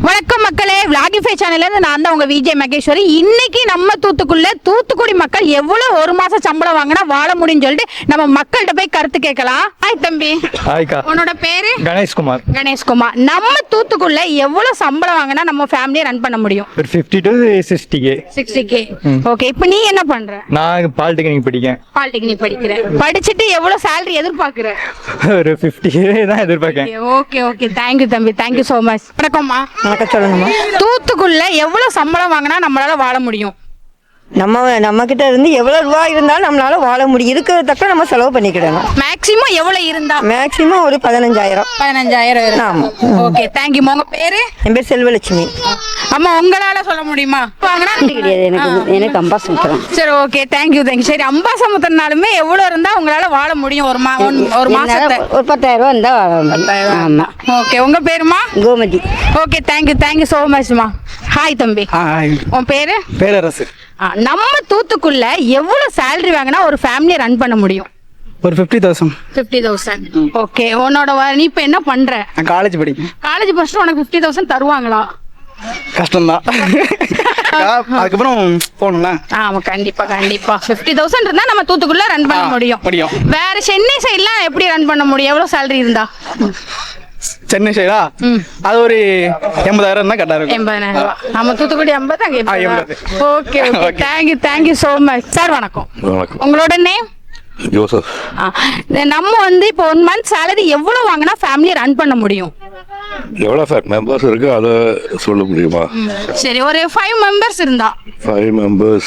வணக்கம் மக்களே, விளாகிஃபை சேனல்ல இருந்து நான் தான் உங்க விஜய் மகேஸ்வரி. இன்னைக்கு நம்ம தூத்துக்குடி மக்கள் எவ்வளவு ஒரு மாசம் சம்பளம் வாங்கினா வாழ முடியும்னு சொல்லிட்டு நம்ம மக்கள்கிட்ட போய் கருத்து கேட்கலாம். ஹாய் தம்பி. ஹாய்க்கா. உன்னோட பேரு? கணேஷ்குமார். கணேஷ்குமார். நம்ம தூத்துக்குடில எவ்வளவு சம்பளம் வாங்கினா நம்ம ஃபேமிலியை ரன் பண்ண முடியும்? ஒரு 50 to 60K. 60K. ஓகே, இப்போ நீ என்ன பண்ற? நான் பாலிடெக்னிக் படிக்கேன். பாலிடெக்னிக் படிக்கிற. படிச்சிட்டு எவ்வளவு salary எதிர்பார்க்கற? ஒரு 50K தான் எதிர்பார்க்கேன். ஓகே ஓகே, தேங்க் யூ தம்பி, தேங்க் யூ so much. வணக்கம்மா. வணக்கம், சொல்லுங்கம்மா. தூத்துக்குடில எவ்வளவு சம்பளம் வாங்கினா நம்மளால வாழ முடியும்? நம்ம கிட்ட இருந்து எவ்வளவு ரூபாய் இருந்தாலும் நம்மளால வாழ முடியும். இருக்கிறதக்க நம்ம செலவு பண்ணிக்கிடணும். மேக்ஸிமம் எவ்வளவு இருந்தா? மேக்ஸிமம் ஒரு 15,000. 15,000 இருந்தா. ஆமா. Okay, thank you. உங்க பேரு? என் பேர் செல்வலட்சுமி. அம்மா, உங்களால சொல்ல முடியுமா? வாங்கினா கிடையாது, எனக்கு அம்பாசமுத்திரம். சரி, okay, thank you thank you. சரி, அம்பாசமுத்திரம்னாலுமே எவ்வளவு இருந்தா உங்களால வாழ முடியும் ஒரு மாசத்துல? ஒரு 10,000 இருந்தா வாழ முடியும். ஆமா. ஓகே, உங்க பேருமா? கோமதி. ஓகே, தேங்க் யூ so மச்மா. ஹாய் தம்பி. உன் பேரு? பேரரசு. நம்ம தூத்துக்குள்ள எவ்வளவு salary வாங்கினா ஒரு ஃபேமிலியை ரன் பண்ண முடியும்? ஒரு 50,000. 50,000. ஓகே, உன்னோட நீ இப்ப என்ன பண்ற? நான் காலேஜ் படிக்கேன். காலேஜ் ஃபர்ஸ்ட் உனக்கு 50,000 தருவாங்களா? கஷ்டம்தான். அதுக்கப்புறம் போகணும்ல. ஆமா, கண்டிப்பா 50,000 இருந்தா நம்ம தூத்துக்குள்ள ரன் பண்ண முடியும். வேற சென்னை சைட்லாம் எப்படி ரன் பண்ண முடியும்? எவ்வளவு salary இருந்தா? சென்னை சைடா? அது ஒரு 80,000 தான் கரெக்டா இருக்கும். 80,000. நம்ம Thoothukudi 80. Okay okay, thank you so much. Sir வணக்கம். வணக்கம். உங்களோட நேம்? ஜோசப். நம்ம இப்போ 1 month salary எவ்வளவு வாங்கினா ஃபேமிலியை ரன் பண்ண முடியும்? எவ்வளோ மெம்பர்ஸ் இருக்கு அதை சொல்ல முடியுமா? சரி, ஒரு 5 members இருந்தா. 5 members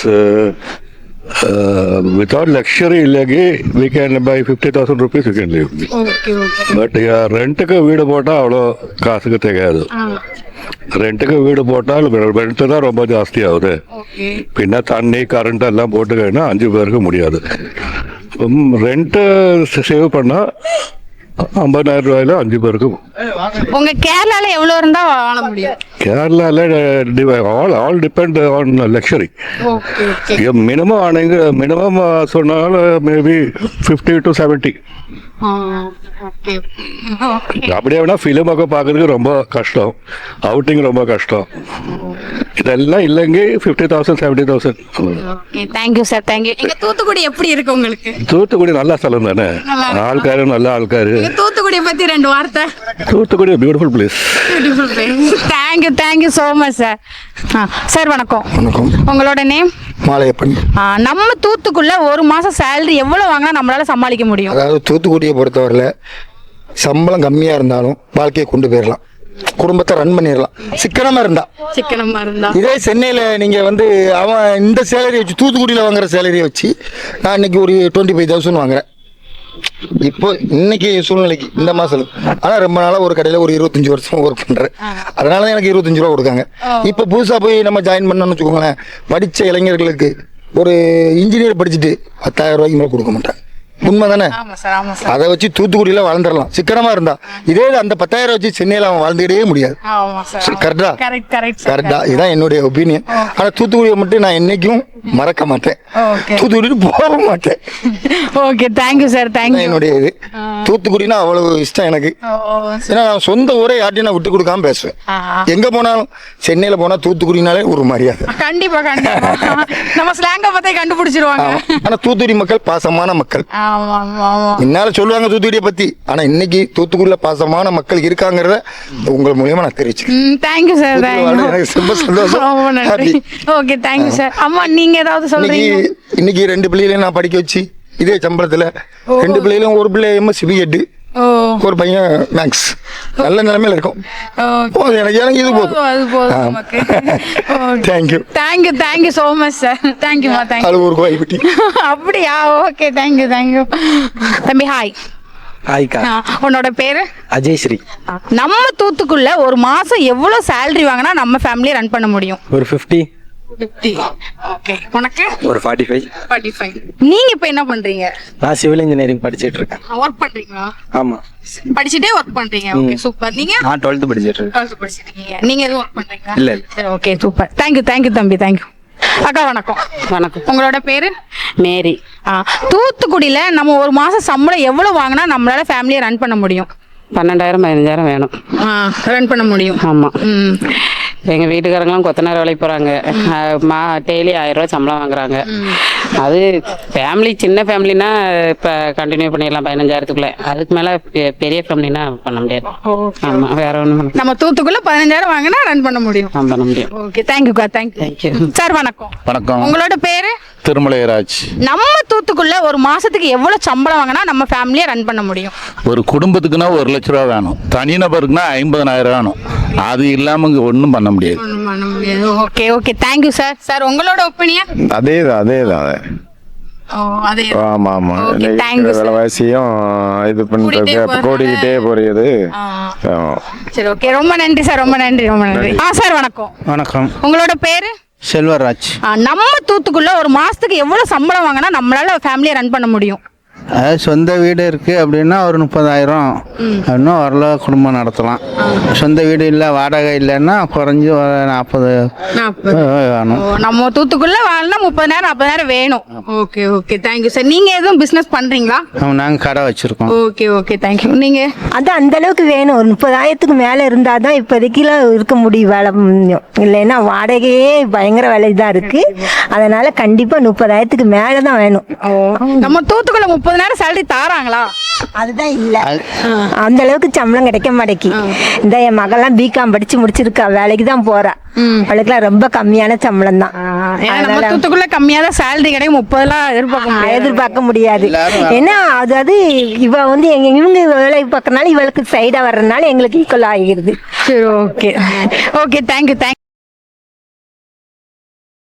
without luxury இல்லையே we can buy 50,000 rupees you can live. Okay okay. But ரெண்ட்டுக்கு வீடு போட்டால் அவ்வளோ காசுக்கு தெரியாது. ரெண்ட்டுக்கு வீடு போட்டால் ரெண்ட்டு தான் ரொம்ப ஜாஸ்தி ஆகுது. பின்ன தண்ணி கரண்ட் எல்லாம் போட்டுக்கன்னா 5 பேருக்கு முடியாது. ரெண்ட்டு சேவ் பண்ணால் 50,000 ரூபாயில 5 பேருக்கு. உங்க கேரளால எவ்வளவு இருந்தா வாழ முடியும்? கேரளால all depend on luxury. Minimum ஆனீங்க மினிமம் சொன்னாலும் மேபி 50 to 70. அப்படியே வேணா ஃபிலிமாக பார்க்கறதுக்கு ரொம்ப கஷ்டம், அவுட்டிங் ரொம்ப கஷ்டம். இதெல்லாம் இல்லைங்க 50,000 70,000. Thank you sir, thank you. எங்க தூத்துக்குடி எப்படி இருக்கு உங்களுக்கு? தூத்துக்குடி நல்ல ஸ்தலம் தானே, ஆள்காரு நல்ல ஆள்காரு. தூத்துக்குடியை பத்தி 2 வார்த்தை. Thoothukudi beautiful place. Thank you so much sir. Sir வணக்கம். வணக்கம். உங்களோட நேம்? மாலையப்பன். நம்ம தூத்துக்குள்ள ஒரு மாசம் salary எவ்வளவு வாங்கினா நம்மளால சமாளிக்க முடியும்? அதாவது தூத்துக்குடியை பொறுத்தவரையில் சம்பளம் கம்மியா இருந்தாலும் வாழ்க்கையை கொண்டு போயிடலாம், குடும்பத்தை ரன் பண்ணிடலாம் சிக்கனமா இருந்தா. இதே சென்னையில நீங்க அவன் இந்த சேலரி வச்சு தூத்துக்குடியில வாங்குற சேலரியை வச்சு நான் இன்னைக்கு ஒரு 25,000 வாங்குறேன் இப்போ இன்னைக்கு சூழ்நிலைக்கு இந்த மாசம். ஆனா ரொம்ப நாளா ஒரு கடையில ஒரு 25 வருஷம் ஒர்க் பண்றேன், அதனாலதான் எனக்கு 25 ரூபா கொடுக்காங்க. இப்ப புதுசா போய் நம்ம ஜாயின் பண்ணோம்னு வச்சுக்கோங்களேன், படிச்ச இளைஞர்களுக்கு ஒரு இன்ஜினியர் படிச்சுட்டு 10,000 ரூபாய்க்கு மேல கொடுக்க மாட்டாங்க. உண்மை தானே? அதை வச்சு தூத்துக்குடியில வாழ்ந்துடலாம் சிக்கனமா இருந்தா. இதே அந்த 10,000 வச்சு சென்னையில அவன் வாழ்ந்துக்கிட்டே முடியாது. கரெக்டா? இதுதான் என்னுடைய ஒப்பீனியன். ஆனா தூத்துக்குடியை மட்டும் நான் என்னைக்கும் மறக்க மாட்டேன், தூத்துக்குடி போக மாட்டேன். Okay, thank you sir, thank you. என்னுடைய இது தூத்துக்குடினா அவ்வளவு இஷ்டம் எனக்கு. ஏன்னா நான் சொந்த ஊரை யார்ட்டையும் நான் விட்டு கொடுக்காம பேசுவேன். எங்க போனாலும் சென்னையில போனா தூத்துக்குடினாலே ஒரு மரியாதை. கண்டிப்பா நம்ம ஸ்லாங்க பத்தி கண்டுபிடிச்சிருவாங்க. ஆனா தூத்துக்குடி மக்கள் பாசமான மக்கள். முன்னால சொல்லுவாங்க தூத்துக்குடியை பத்தி, ஆனா இன்னைக்கு தூத்துக்குடியில பாசமான மக்கள் இருக்காங்கிறத உங்கள் மூலியமா நான் தெரிவிச்சேன். தேங்க்யூ சார், எனக்கு ரொம்ப சந்தோஷம். Okay, thank you sir. அம்மா, நீங்க ஏதாவது சொல்றீங்க? இன்னைக்கு 2 பிள்ளைகளையும் நான் படிக்க வச்சு இதே சம்பளத்துல 2 பிள்ளைகளும், ஒரு பிள்ளை MSc B.Ed, ஒரு பையன் மேக்ஸ், நல்ல நிலைமையில இருக்கும். எனக்கு இது போதும். Thank you so much sir. தேங்க்யூமா, தேங்க்யூ. அது ஒரு கோயில்பட்டி. அப்படியா? ஓகே, தேங்க்யூ தம்பி. ஹாய். ஹாய்க்கா. உன்னோட பேரு? அஜய் ஸ்ரீ. நம்ம தூத்துக்குள்ள ஒரு மாசம் எவ்வளவு salary வாங்கினா நம்ம ஃபேமிலியை ரன் பண்ண முடியும்? ஒரு 50. ஓகே. உனக்கு? ஒரு 45. நீங்க இப்ப என்ன பண்றீங்க? நான் சிவில் இன்ஜினியரிங் படிச்சிட்டு இருக்கேன். ஒர்க் பண்றீங்களா? ஆமா, படிச்சிட்டே ஒர்க் பண்றீங்க. Okay, super. நீங்க? நான் 12th படிச்சிட்டு இருக்கேன். 12th படிச்சிட்டீங்க. நீங்க எதுவும் ஒர்க் பண்றீங்களா? இல்ல. சரி, ஓகே, சூப்பர். தேங்க்யூ தம்பி, தேங்க்யூ. அக்கா வணக்கம். வணக்கம். உங்களோட பேரு? மேரி. தூத்துக்குடியில நம்ம ஒரு மாசம் சம்பளம் எவ்வளவு வாங்கினா நம்மளால ஃபேமிலியை ரன் பண்ண முடியும்? 12,000 15,000 வேணும், ரன் பண்ண முடியும். ஆமா. எங்கள் வீட்டுக்காரங்களாம் கொத்தனார் வேலைக்கு போகிறாங்க. டெய்லி 1000 ரூபா சம்பளம் வாங்குறாங்க. அது ஃபேமிலி சின்ன ஃபேமிலினா இப்போ கண்டினியூ பண்ணிடலாம் 15,000த்துக்குள்ளே. அதுக்கு மேலே பெரிய ஃபேமிலினா பண்ண முடியாது. ஆமாம், வேற ஒன்றும் நம்ம தூத்துக்குள்ள 15,000 வாங்கினா ரன் பண்ண முடியும். பண்ண முடியும். Okay, தேங்க்யூக்கா, thank you. சார் வணக்கம். வணக்கம். உங்களோட பேரு? திருமலைராஜ். நம்ம தூத்துக்குள்ள ஒரு மாசத்துக்கு எவ்வளவு சம்பளம் வாங்கினா நம்ம ஃபேமிலியை ரன் பண்ண முடியும்? ஒரு குடும்பத்துக்குன்னா 1 லட்ச ரூபா வேணும், தனிநபருக்குன்னா 50,000 வேணும். அது இல்லாம இங்க ஒன்றும் பண்ண முடியாது. Okay okay, thank you sir. Sir உங்களோட ஒப்பீனியன்? அதேதான். அதே. ஆமா ஆமா. Okay, thank you, sir. விலைவாசியும் இது கூடிட்டே பண்றது போறதுனால. கூடிக்கிட்டே போறது. சரி, ஓகே, ரொம்ப நன்றி சார், ரொம்ப நன்றி, ரொம்ப நன்றி. சார் வணக்கம். வணக்கம். உங்களோட பேரு? செல்வராஜ். நம்ம தூத்துக்குள்ள ஒரு மாசத்துக்கு எவ்வளவு சம்பளம் வாங்கினா நம்மளால ஃபேமிலியை ரன் பண்ண முடியும்? அதாவது சொந்த வீடு இருக்குது அப்படின்னா ஒரு 30,000 அப்படின்னா ஓரளவு குடும்பம் நடத்தலாம். சொந்த வீடு இல்லை, வாடகை இல்லைன்னா குறைஞ்சி ஒரு 40 வேணும். நம்ம தூத்துக்குள்ள வாழ்னா 30,000 40,000 வேணும். Okay okay, thank you sir. நீங்க எதுவும் பிசினஸ் பண்றீங்களா? நாங்கள் கடை வச்சுருக்கோம். Okay okay, thank you. நீங்க? அது அந்த அளவுக்கு வேணும். ஒரு 30,000த்துக்கு மேலே இருந்தால் தான் இப்போதைக்கெல்லாம் இருக்க முடியும் வேலை முடியும். இல்லைன்னா வாடகையே பயங்கர விலை தான் இருக்குது. அதனால் கண்டிப்பாக 30,000த்துக்கு மேலே தான் வேணும். நம்ம தூத்துக்குள்ள 30,000 சேலரி தாராங்களா? அதுதான் இல்லை, அந்த அளவுக்கு சம்பளம் கிடைக்க மாட்டேங்கி. இந்த என் மகள்லாம் பிகாம் படிச்சு முடிச்சிருக்கா, வேலைக்கு தான் போறா. அவளுக்குலாம் ரொம்ப கம்மியான சம்பளம் தான். நம்ம தூத்துக்குள்ள கம்மியா தான் சேலரி கிடைக்கும். 30 எதிர்பார்க்க முடியாது. ஏன்னா அதாவது இவ வந்து இவங்க வேலை பார்க்கறனால இவளுக்கு சைடா வர்றதுனால எங்களுக்கு ஈக்குவல் ஆகிடுது. சரி, ஓகே ஓகே, தேங்க்யூ.